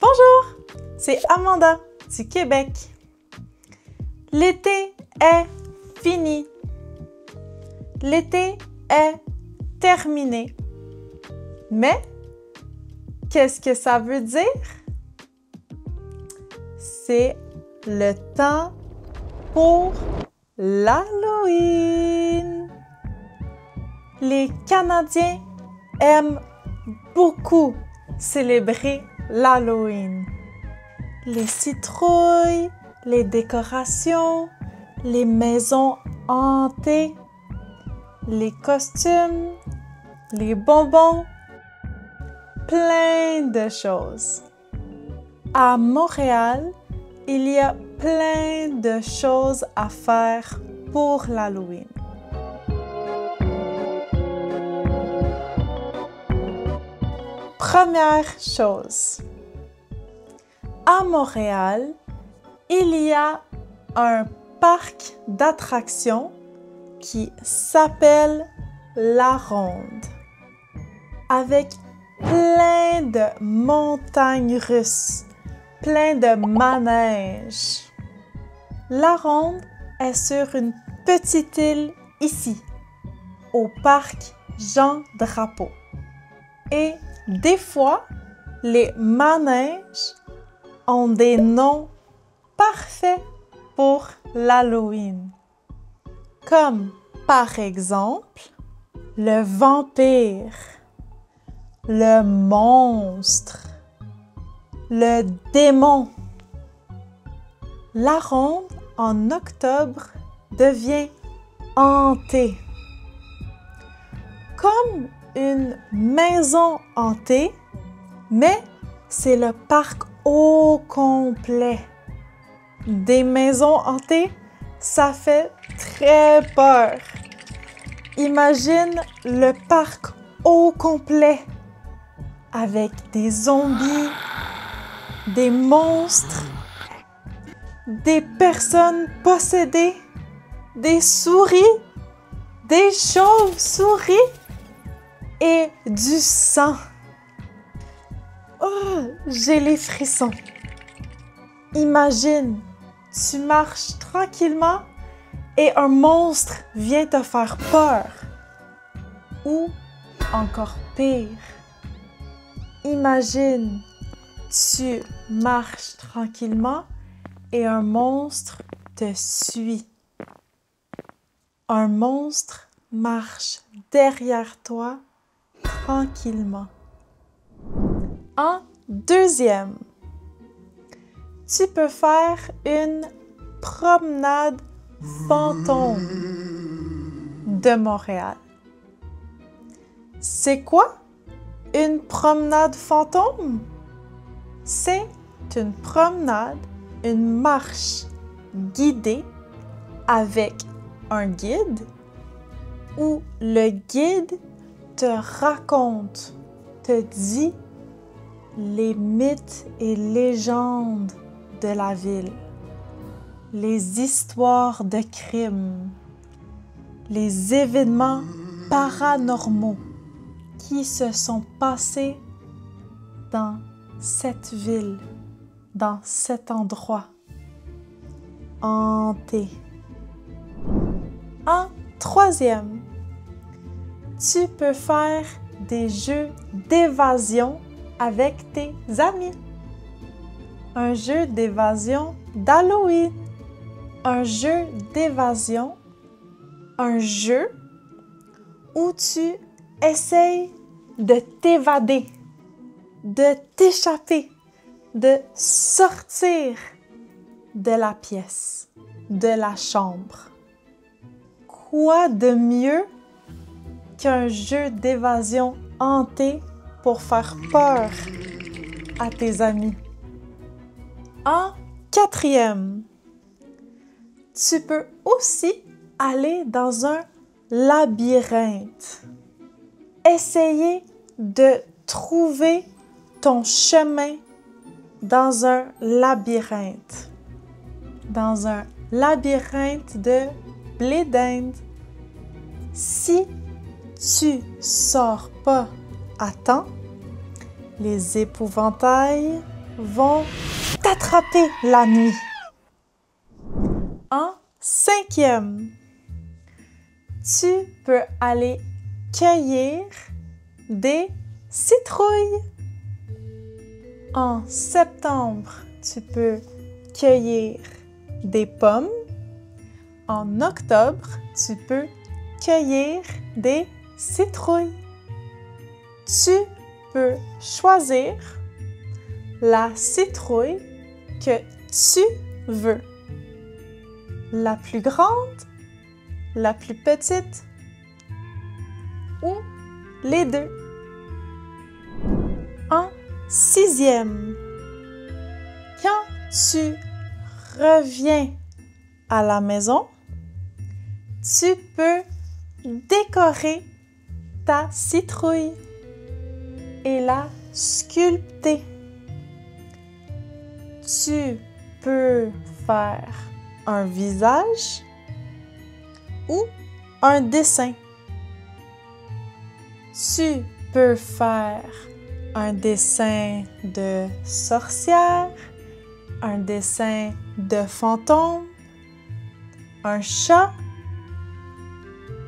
Bonjour, c'est Amanda du Québec. L'été est fini. L'été est terminé. Mais, qu'est-ce que ça veut dire? C'est le temps pour l'Halloween. Les Canadiens aiment beaucoup célébrer l'Halloween. Les citrouilles, les décorations, les maisons hantées, les costumes, les bonbons, plein de choses. À Montréal, il y a plein de choses à faire pour l'Halloween. Première chose, à Montréal, il y a un parc d'attractions qui s'appelle La Ronde, avec plein de montagnes russes, plein de manèges. La Ronde est sur une petite île ici, au parc Jean-Drapeau. Et des fois, les manèges ont des noms parfaits pour l'Halloween. Comme par exemple, le vampire, le monstre, le démon. La Ronde, en octobre, devient hantée. Comme une maison hantée, mais c'est le parc au complet. Des maisons hantées, ça fait très peur. Imagine le parc au complet avec des zombies, des monstres, des personnes possédées, des souris, des chauves-souris et du sang. Oh, j'ai les frissons. Imagine, tu marches tranquillement et un monstre vient te faire peur. Ou encore pire, imagine, tu marches tranquillement et un monstre te suit. Un monstre marche derrière toi tranquillement. En deuxième, tu peux faire une promenade fantôme de Montréal. C'est quoi une promenade fantôme? C'est une promenade, une marche guidée avec un guide où le guide te raconte, te dit les mythes et légendes de la ville, les histoires de crimes, les événements paranormaux qui se sont passés dans cette ville, dans cet endroit hanté. En troisième, tu peux faire des jeux d'évasion avec tes amis. Un jeu d'évasion d'Halloween. Un jeu d'évasion. Un jeu où tu essayes de t'évader, de t'échapper, de sortir de la pièce, de la chambre. Quoi de mieux qu'un jeu d'évasion hanté pour faire peur à tes amis? En quatrième, tu peux aussi aller dans un labyrinthe. Essayer de trouver ton chemin dans un labyrinthe. Dans un labyrinthe de blé d'Inde. Si tu sors pas à temps, les épouvantails vont t'attraper la nuit. En 5e, tu peux aller cueillir des citrouilles. En septembre, tu peux cueillir des pommes. En octobre, tu peux cueillir des citrouilles. Tu peux choisir la citrouille que tu veux. La plus grande, la plus petite ou les deux. En 6e, quand tu reviens à la maison, tu peux décorer ta citrouille et la sculpter. Tu peux faire un visage ou un dessin. Tu peux faire un dessin de sorcière, un dessin de fantôme, un chat,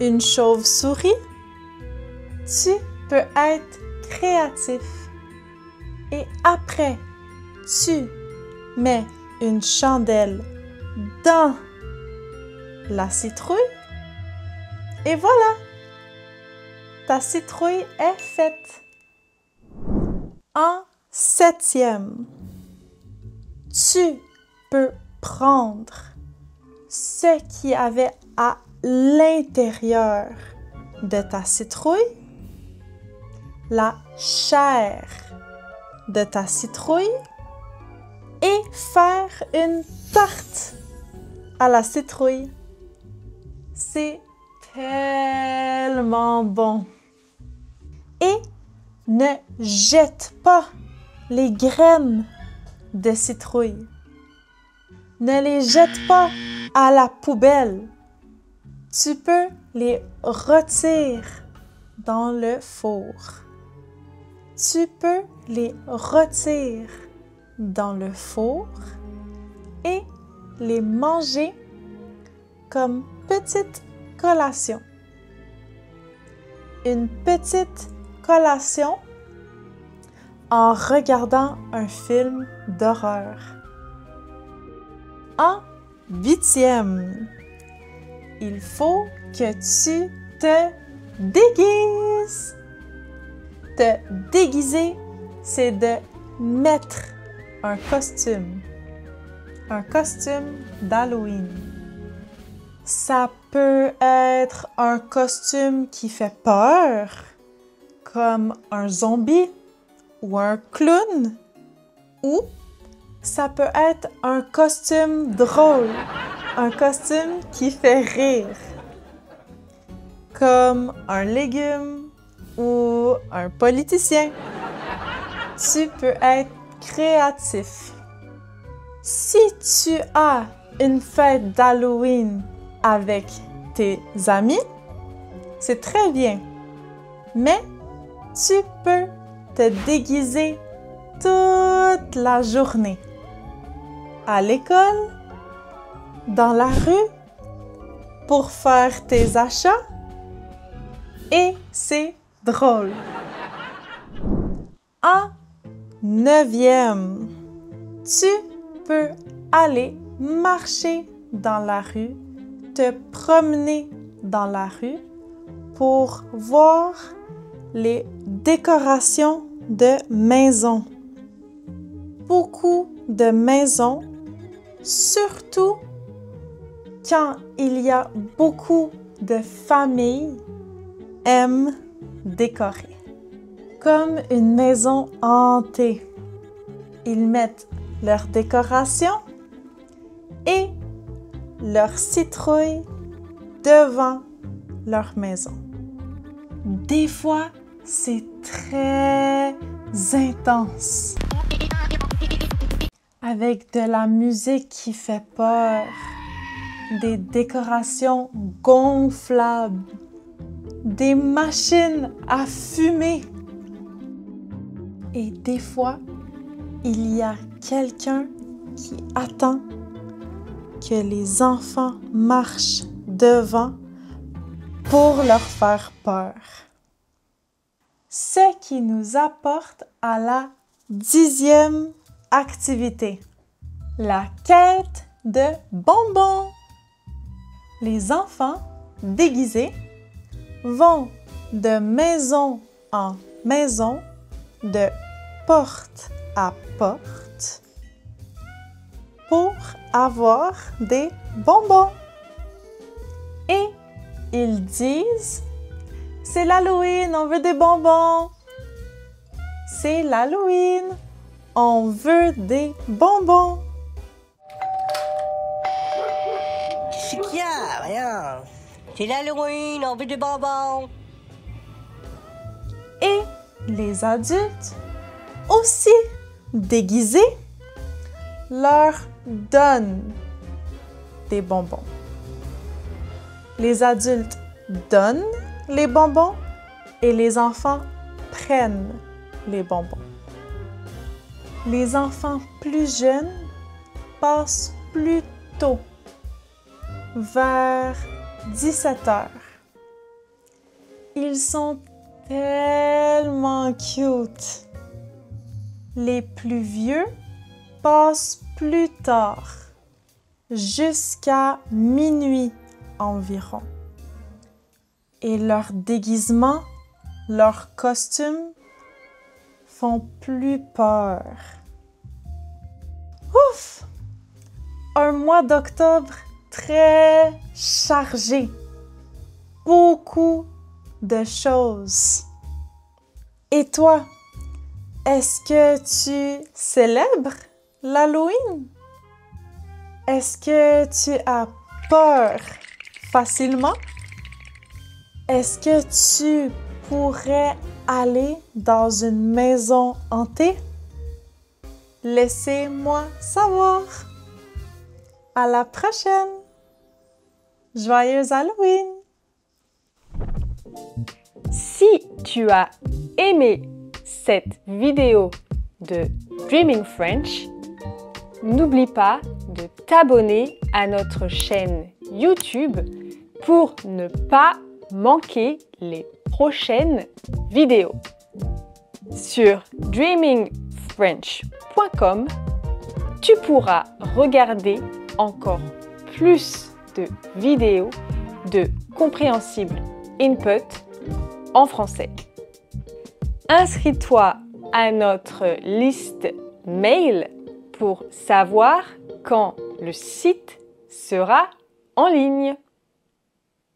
une chauve-souris. Tu peux être créatif. Et après, tu mets une chandelle dans la citrouille et voilà, ta citrouille est faite. En 7e, tu peux prendre ce qu'il y avait à l'intérieur de ta citrouille, la chair de ta citrouille et faire une tarte à la citrouille. C'est tellement bon. Et ne jette pas les graines de citrouille. Ne les jette pas à la poubelle. Tu peux les rôtir dans le four. Tu peux les rôtir dans le four et les manger comme petite collation. Une petite collation en regardant un film d'horreur. En 8e, il faut que tu te déguises. Te déguiser, c'est de mettre un costume d'Halloween. Ça peut être un costume qui fait peur, comme un zombie ou un clown, ou ça peut être un costume drôle, un costume qui fait rire, comme un légume ou un politicien. Tu peux être créatif. Si tu as une fête d'Halloween avec tes amis, c'est très bien. Mais tu peux te déguiser toute la journée. À l'école, dans la rue, pour faire tes achats. Et c'est drôle. En 9e, tu peux aller marcher dans la rue, te promener dans la rue pour voir les décorations de maisons. Beaucoup de maisons, surtout quand il y a beaucoup de familles, aiment décorer. Comme une maison hantée. Ils mettent leurs décorations et leur citrouille devant leur maison. Des fois, c'est très intense. Avec de la musique qui fait peur, des décorations gonflables, des machines à fumer. Et des fois, il y a quelqu'un qui attend que les enfants marchent devant pour leur faire peur. Ce qui nous apporte à la 10e activité, la quête de bonbons. Les enfants déguisés vont de maison en maison, de porte à porte, pour avoir des bonbons. Et ils disent « C'est l'Halloween, on veut des bonbons! » C'est l'Halloween, on veut des bonbons! Qu'est-ce qu'il y a? Rien. C'est l'Halloween, on veut des bonbons! Et les adultes, aussi déguisés, leur donnent des bonbons. Les adultes donnent les bonbons et les enfants prennent les bonbons. Les enfants plus jeunes passent plus tôt, vers 17 heures. Ils sont tellement cute. Les plus vieux passent plus tard, jusqu'à minuit environ. Et leurs déguisements, leurs costumes font plus peur. Ouf! Un mois d'octobre très chargé. Beaucoup de choses. Et toi, est-ce que tu célèbres l'Halloween? Est-ce que tu as peur facilement? Est-ce que tu pourrais aller dans une maison hantée? Laissez-moi savoir. À la prochaine! Joyeux Halloween! Si tu as aimé cette vidéo de Dreaming French, n'oublie pas de t'abonner à notre chaîne YouTube pour ne pas manquer les prochaines vidéos. Sur dreamingfrench.com, tu pourras regarder encore plus de vidéos de compréhensible input en français. Inscris-toi à notre liste mail pour savoir quand le site sera en ligne.